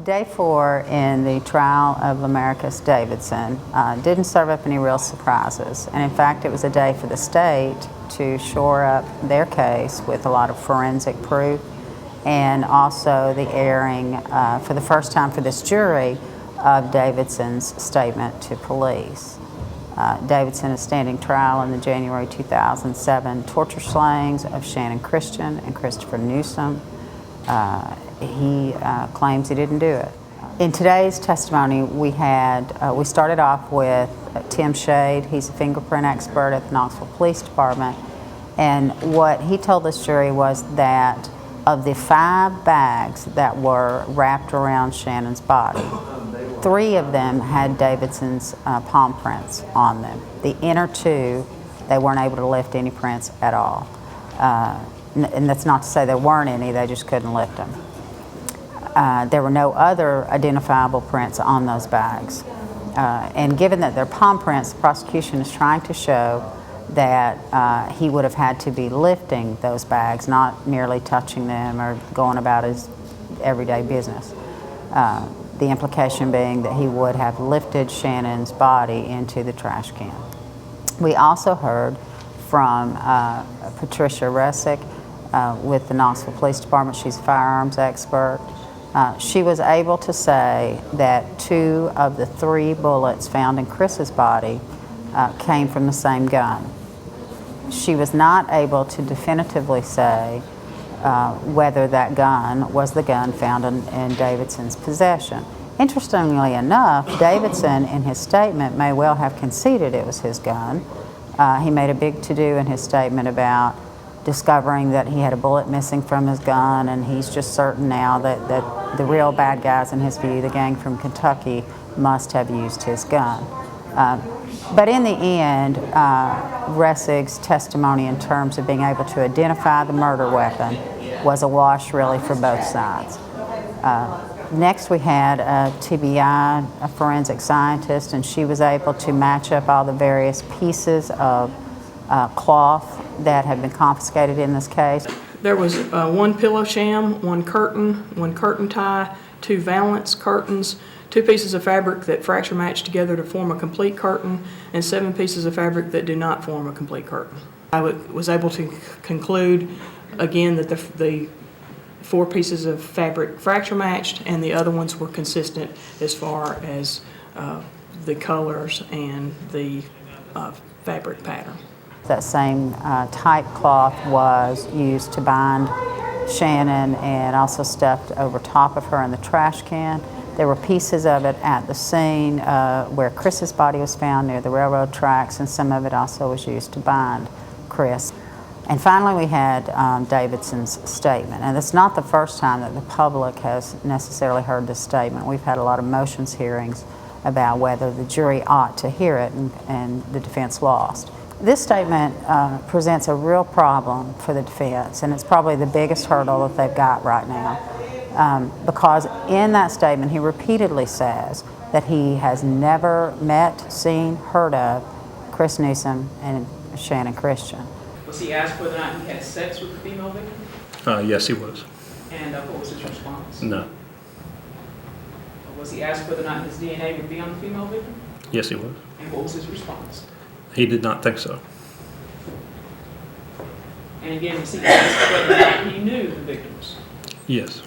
Day 4 in the trial of Lemaricus Davidson didn't serve up any real surprises, and in fact it was a day for the state to shore up their case with a lot of forensic proof and also the airing for the first time for this jury of Davidson's statement to police. Davidson is standing trial in the January 2007 torture slayings of Channon Christian and Christopher Newsom. He claims he didn't do it. In today's testimony, we started off with Tim Shade. He's a fingerprint expert at the Knoxville Police Department, and what he told this jury was that of the 5 bags that were wrapped around Shannon's body, 3 of them had Davidson's palm prints on them. The inner 2, they weren't able to lift any prints at all. And that's not to say there weren't any, they just couldn't lift them. There were no other identifiable prints on those bags. And given that they're palm prints, the prosecution is trying to show that he would have had to be lifting those bags, not merely touching them or going about his everyday business. The implication being that he would have lifted Shannon's body into the trash can. We also heard from Patricia Resick with the Knoxville Police Department. She's a firearms expert. She was able to say that 2 of the 3 bullets found in Chris's body came from the same gun. She was not able to definitively say whether that gun was the gun found in Davidson's possession. Interestingly enough, Davidson in his statement may well have conceded it was his gun. He made a big to-do in his statement about discovering that he had a bullet missing from his gun, and he's just certain now that the real bad guys in his view, the gang from Kentucky, must have used his gun. But in the end, Ressig's testimony in terms of being able to identify the murder weapon was a wash really for both sides. Next we had a TBI, a forensic scientist, and she was able to match up all the various pieces of cloth that had been confiscated in this case. There was 1 pillow sham, 1 curtain tie, 2 valance curtains, 2 pieces of fabric that fracture matched together to form a complete curtain, and 7 pieces of fabric that do not form a complete curtain. I was able to conclude again that the 4 pieces of fabric fracture matched and the other ones were consistent as far as the colors and the fabric pattern. That same type cloth was used to bind Channon and also stuffed over top of her in the trash can. There were pieces of it at the scene where Chris's body was found near the railroad tracks, and some of it also was used to bind Chris. And finally we had Davidson's statement. And it's not the first time that the public has necessarily heard this statement. We've had a lot of motions hearings about whether the jury ought to hear it, and the defense lost. This statement presents a real problem for the defense, and it's probably the biggest hurdle that they've got right now. Because in that statement he repeatedly says that he has never met, seen, heard of Chris Newsom and Channon Christian. Was he asked whether or not he had sex with the female victim? Yes, he was. And what was his response? No. Was he asked whether or not his DNA would be on the female victim? Yes, he was. And what was his response? He did not think so. And again, was he asked whether or not he knew the victims? Yes.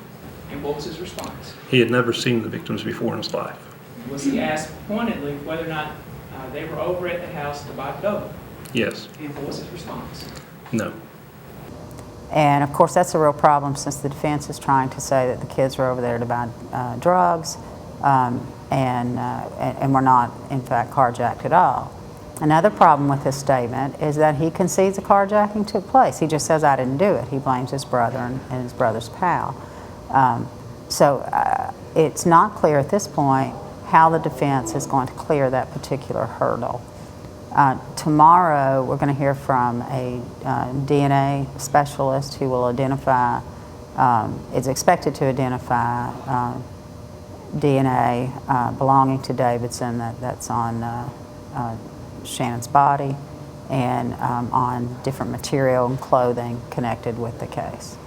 And what was his response? He had never seen the victims before in his life. Was he asked pointedly whether or not they were over at the house to buy dope? Yes. And what was his response? No. And of course that's a real problem, since the defense is trying to say that the kids were over there to buy drugs and were not in fact carjacked at all. Another problem with this statement is that he concedes a carjacking took place. He just says, I didn't do it. He blames his brother and his brother's pal. So it's not clear at this point how the defense is going to clear that particular hurdle. Tomorrow we're going to hear from a DNA specialist who will identify, is expected to identify DNA belonging to Davidson that's on Shannon's body and on different material and clothing connected with the case.